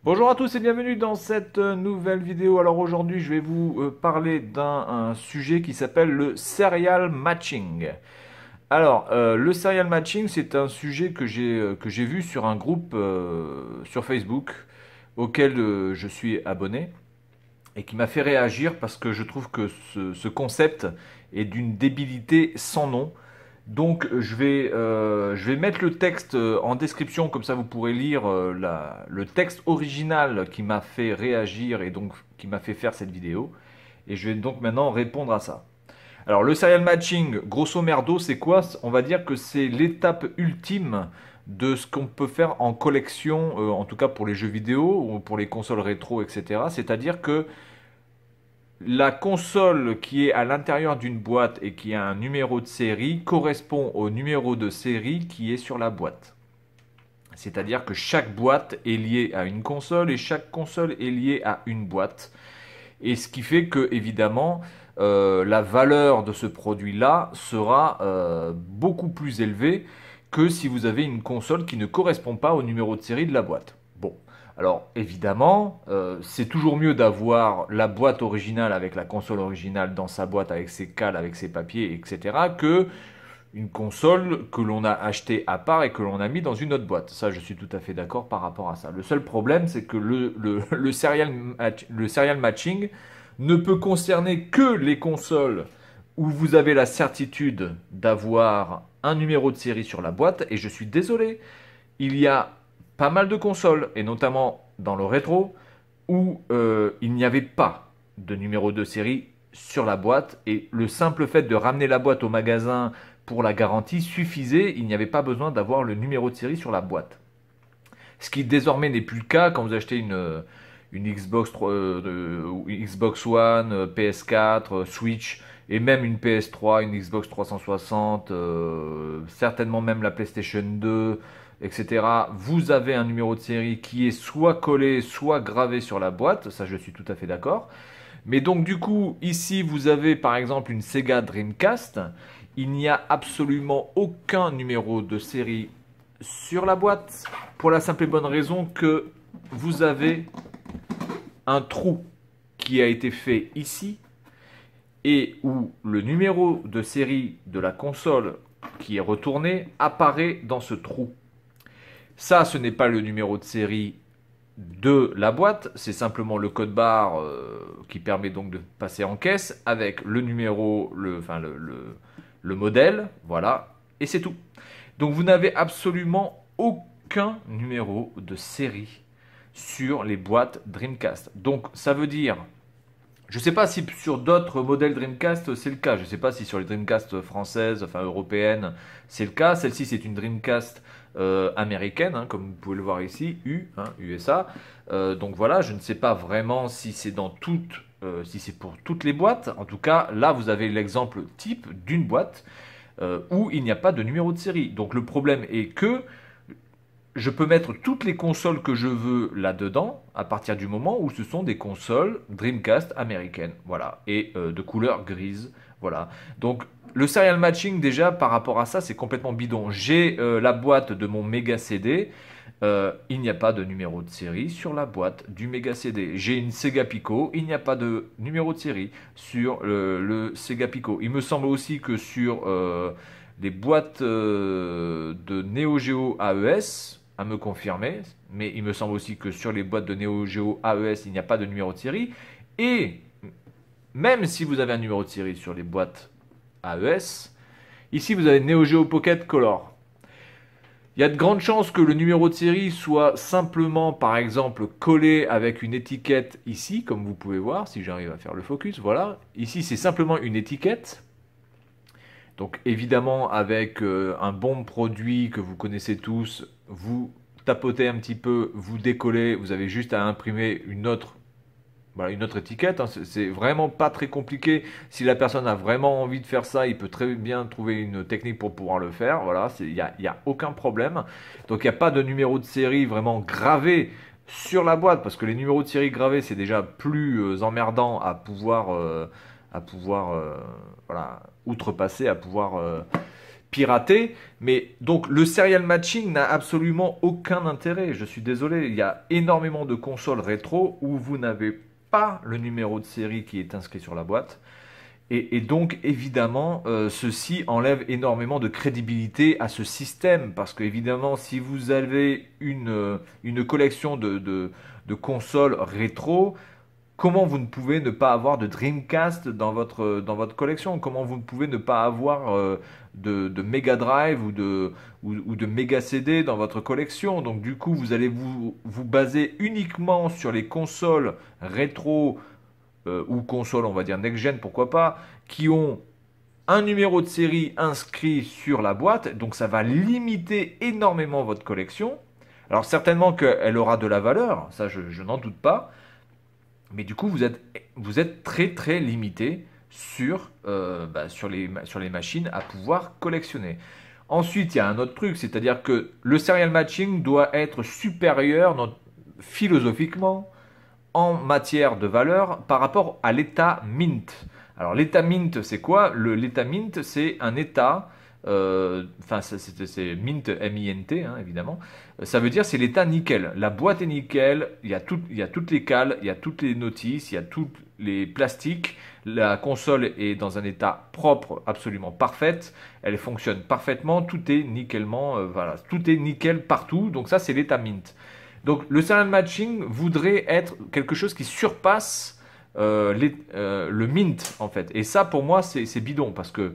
Bonjour à tous et bienvenue dans cette nouvelle vidéo. Alors aujourd'hui, je vais vous parler d'un sujet qui s'appelle le serial matching. Alors, le serial matching, c'est un sujet que j'ai vu sur un groupe sur Facebook auquel je suis abonné et qui m'a fait réagir parce que je trouve que ce concept est d'une débilité sans nom. Donc je vais mettre le texte en description, comme ça vous pourrez lire le texte original qui m'a fait réagir et donc qui m'a fait faire cette vidéo. Et je vais donc maintenant répondre à ça. Alors le serial matching, grosso merdo, c'est quoi? On va dire que c'est l'étape ultime de ce qu'on peut faire en collection, en tout cas pour les jeux vidéo ou pour les consoles rétro, etc. C'est-à-dire que la console qui est à l'intérieur d'une boîte et qui a un numéro de série correspond au numéro de série qui est sur la boîte. C'est-à-dire que chaque boîte est liée à une console et chaque console est liée à une boîte. Et ce qui fait que, évidemment, la valeur de ce produit-là sera beaucoup plus élevée que si vous avez une console qui ne correspond pas au numéro de série de la boîte. Bon, alors évidemment, c'est toujours mieux d'avoir la boîte originale avec la console originale dans sa boîte avec ses cales, avec ses papiers, etc., que une console que l'on a achetée à part et que l'on a mis dans une autre boîte. Ça, je suis tout à fait d'accord par rapport à ça. Le seul problème, c'est que le serial matching ne peut concerner que les consoles où vous avez la certitude d'avoir un numéro de série sur la boîte. Et je suis désolé, il y a pas mal de consoles, et notamment dans le rétro, où il n'y avait pas de numéro de série sur la boîte. Et le simple fait de ramener la boîte au magasin pour la garantie suffisait, il n'y avait pas besoin d'avoir le numéro de série sur la boîte. Ce qui désormais n'est plus le cas quand vous achetez une Xbox, Xbox One, PS4, Switch et même une PS3, une Xbox 360, certainement même la PlayStation 2, etc. Vous avez un numéro de série qui est soit collé, soit gravé sur la boîte, ça je suis tout à fait d'accord. Mais donc du coup, ici vous avez par exemple une Sega Dreamcast. Il n'y a absolument aucun numéro de série sur la boîte pour la simple et bonne raison que vous avez un trou qui a été fait ici et où le numéro de série de la console qui est retourné apparaît dans ce trou. Ça, ce n'est pas le numéro de série de la boîte, c'est simplement le code barre qui permet donc de passer en caisse avec le numéro, le modèle, voilà, et c'est tout. Donc vous n'avez absolument aucun numéro de série sur les boîtes Dreamcast. Donc ça veut dire, je ne sais pas si sur d'autres modèles Dreamcast c'est le cas, je ne sais pas si sur les Dreamcast françaises, enfin européennes, c'est le cas. Celle-ci c'est une Dreamcast américaine, hein, comme vous pouvez le voir ici, USA. Donc voilà, je ne sais pas vraiment si c'est dans toutes, si c'est pour toutes les boîtes. En tout cas, là vous avez l'exemple type d'une boîte où il n'y a pas de numéro de série. Donc le problème est que je peux mettre toutes les consoles que je veux là-dedans à partir du moment où ce sont des consoles Dreamcast américaines, voilà, et de couleur grise, voilà. Donc le serial matching déjà par rapport à ça c'est complètement bidon. J'ai la boîte de mon Mega CD, il n'y a pas de numéro de série sur la boîte du Mega CD. J'ai une Sega Pico, il n'y a pas de numéro de série sur le Sega Pico. Il me semble aussi que sur les boîtes de Neo Geo AES, à me confirmer, mais il me semble aussi que sur les boîtes de Neo Geo AES, il n'y a pas de numéro de série. Et même si vous avez un numéro de série sur les boîtes AES, ici vous avez Neo Geo Pocket Color. Il y a de grandes chances que le numéro de série soit simplement, par exemple, collé avec une étiquette ici, comme vous pouvez voir, si j'arrive à faire le focus, voilà. Ici, c'est simplement une étiquette. Donc évidemment avec un bon produit que vous connaissez tous, vous tapotez un petit peu, vous décollez, vous avez juste à imprimer voilà, une autre étiquette. Hein. C'est vraiment pas très compliqué. Si la personne a vraiment envie de faire ça, il peut très bien trouver une technique pour pouvoir le faire. Voilà, y a aucun problème. Donc il n'y a pas de numéro de série vraiment gravé sur la boîte, parce que les numéros de série gravés, c'est déjà plus emmerdant à pouvoir voilà, outrepasser, à pouvoir pirater. Mais donc le serial matching n'a absolument aucun intérêt. Je suis désolé, il y a énormément de consoles rétro où vous n'avez pas le numéro de série qui est inscrit sur la boîte. Et donc, évidemment, ceci enlève énormément de crédibilité à ce système. Parce que, évidemment, si vous avez une collection de consoles rétro, comment vous ne pouvez ne pas avoir de Dreamcast dans votre collection? Comment vous ne pouvez ne pas avoir de Mega Drive ou de Mega CD dans votre collection? Donc, du coup, vous allez vous baser uniquement sur les consoles rétro ou consoles, on va dire next-gen, pourquoi pas, qui ont un numéro de série inscrit sur la boîte, donc ça va limiter énormément votre collection. Alors certainement qu'elle aura de la valeur, ça je n'en doute pas, mais du coup vous êtes très très limité sur les machines à pouvoir collectionner. Ensuite, il y a un autre truc, c'est-à-dire que le serial matching doit être supérieur philosophiquement en matière de valeur par rapport à l'état mint. Alors l'état mint, c'est quoi? L'état mint, c'est un état, c'est mint, M-I-N-T, hein, évidemment. Ça veut dire c'est l'état nickel. La boîte est nickel, il y a toutes les cales, il y a toutes les notices, il y a tous les plastiques. La console est dans un état propre, absolument parfaite. Elle fonctionne parfaitement, tout est nickelement, voilà, tout est nickel partout. Donc ça, c'est l'état mint. Donc le serial matching voudrait être quelque chose qui surpasse le mint en fait. Et ça pour moi c'est bidon parce que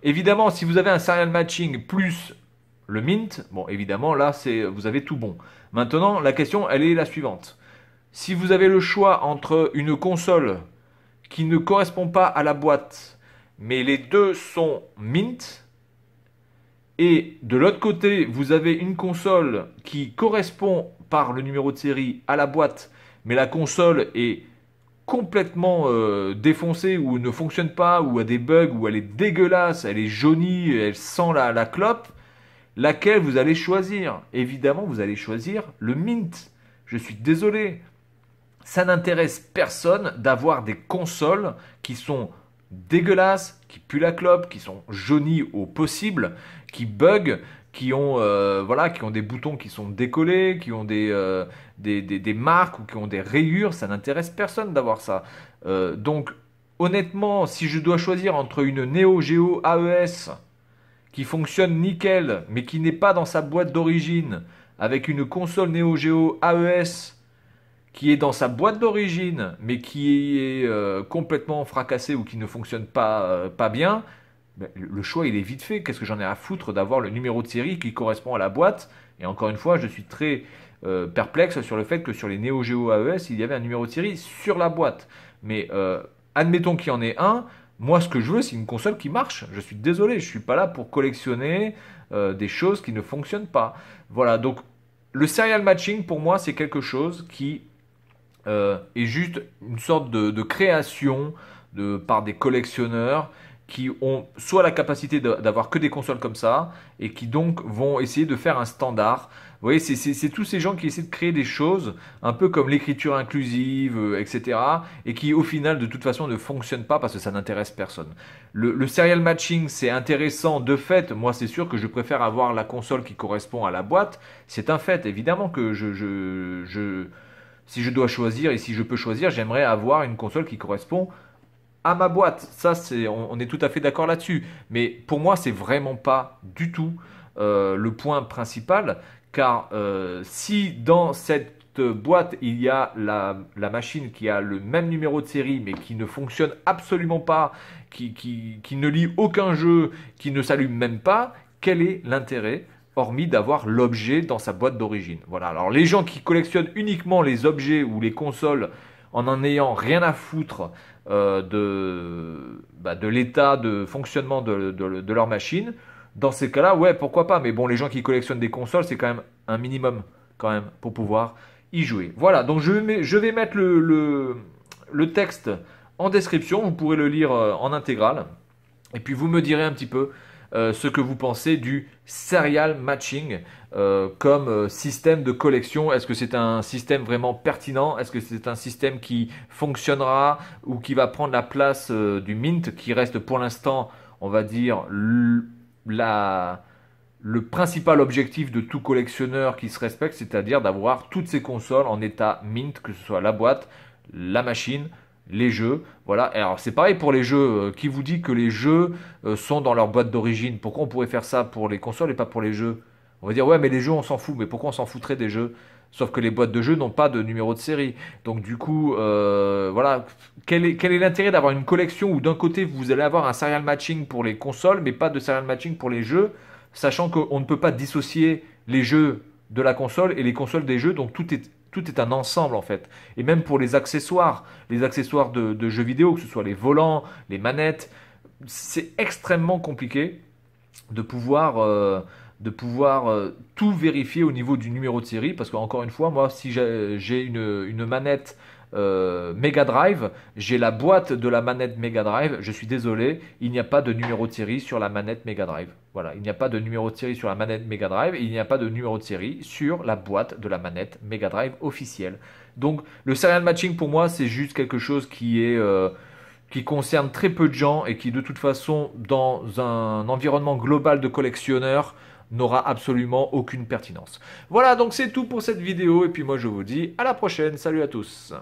évidemment si vous avez un serial matching plus le mint, bon évidemment là vous avez tout bon. Maintenant la question elle est la suivante. Si vous avez le choix entre une console qui ne correspond pas à la boîte mais les deux sont mint, et de l'autre côté, vous avez une console qui correspond par le numéro de série à la boîte, mais la console est complètement défoncée ou ne fonctionne pas, ou a des bugs, ou elle est dégueulasse, elle est jaunie, elle sent la clope. Laquelle vous allez choisir? Évidemment, vous allez choisir le mint. Je suis désolé. Ça n'intéresse personne d'avoir des consoles qui sont dégueulasses, qui puent la clope, qui sont jaunies au possible, qui bug, qui ont des boutons qui sont décollés, qui ont des marques ou qui ont des rayures. Ça n'intéresse personne d'avoir ça. Donc, honnêtement, si je dois choisir entre une Neo Geo AES qui fonctionne nickel, mais qui n'est pas dans sa boîte d'origine, avec une console Neo Geo AES qui est dans sa boîte d'origine, mais qui est complètement fracassée ou qui ne fonctionne pas bien, ben, le choix il est vite fait. Qu'est-ce que j'en ai à foutre d'avoir le numéro de série qui correspond à la boîte? Et encore une fois, je suis très perplexe sur le fait que sur les Neo Geo AES, il y avait un numéro de série sur la boîte. Mais admettons qu'il y en ait un. Moi, ce que je veux, c'est une console qui marche. Je suis désolé, je ne suis pas là pour collectionner des choses qui ne fonctionnent pas. Voilà, donc le serial matching, pour moi, c'est quelque chose qui est juste une sorte de création par des collectionneurs qui ont soit la capacité d'avoir que des consoles comme ça et qui donc vont essayer de faire un standard. Vous voyez, c'est tous ces gens qui essaient de créer des choses un peu comme l'écriture inclusive, etc. et qui au final de toute façon ne fonctionnent pas parce que ça n'intéresse personne. Le serial matching c'est intéressant de fait. Moi c'est sûr que je préfère avoir la console qui correspond à la boîte. C'est un fait, évidemment que si je dois choisir et si je peux choisir, j'aimerais avoir une console qui correspond à ma boîte. Ça, on est tout à fait d'accord là-dessus. Mais pour moi, c'est vraiment pas du tout le point principal, car si dans cette boîte il y a la machine qui a le même numéro de série, mais qui ne fonctionne absolument pas, qui ne lit aucun jeu, qui ne s'allume même pas, quel est l'intérêt? Hormis d'avoir l'objet dans sa boîte d'origine. Voilà. Alors les gens qui collectionnent uniquement les objets ou les consoles en ayant rien à foutre de l'état de fonctionnement de leur machine, dans ces cas-là, ouais, pourquoi pas. Mais bon, les gens qui collectionnent des consoles, c'est quand même un minimum quand même pour pouvoir y jouer. Voilà, donc je vais mettre le texte en description, vous pourrez le lire en intégrale. Et puis vous me direz un petit peu ce que vous pensez du serial matching comme système de collection. Est-ce que c'est un système vraiment pertinent? Est-ce que c'est un système qui fonctionnera ou qui va prendre la place du mint qui reste pour l'instant, on va dire, le principal objectif de tout collectionneur qui se respecte, c'est-à-dire d'avoir toutes ces consoles en état mint, que ce soit la boîte, la machine, les jeux. Voilà. Alors c'est pareil pour les jeux. Qui vous dit que les jeux sont dans leur boîte d'origine? Pourquoi on pourrait faire ça pour les consoles et pas pour les jeux? On va dire ouais mais les jeux on s'en fout. Mais pourquoi on s'en foutrait des jeux? Sauf que les boîtes de jeux n'ont pas de numéro de série. Donc du coup, voilà, quel est l'intérêt d'avoir une collection où d'un côté vous allez avoir un serial matching pour les consoles, mais pas de serial matching pour les jeux, sachant qu'on ne peut pas dissocier les jeux de la console et les consoles des jeux, donc tout est un ensemble en fait. Et même pour les accessoires de jeux vidéo, que ce soit les volants, les manettes, c'est extrêmement compliqué de pouvoir tout vérifier au niveau du numéro de série, parce qu'encore une fois, moi, si j'ai une manette Mega Drive, j'ai la boîte de la manette Mega Drive, je suis désolé, il n'y a pas de numéro de série sur la manette Mega Drive. Voilà, il n'y a pas de numéro de série sur la manette Mega Drive, et il n'y a pas de numéro de série sur la boîte de la manette Mega Drive officielle. Donc, le serial matching pour moi, c'est juste quelque chose qui concerne très peu de gens et qui de toute façon dans un environnement global de collectionneurs n'aura absolument aucune pertinence. Voilà, donc c'est tout pour cette vidéo et puis moi je vous dis à la prochaine. Salut à tous.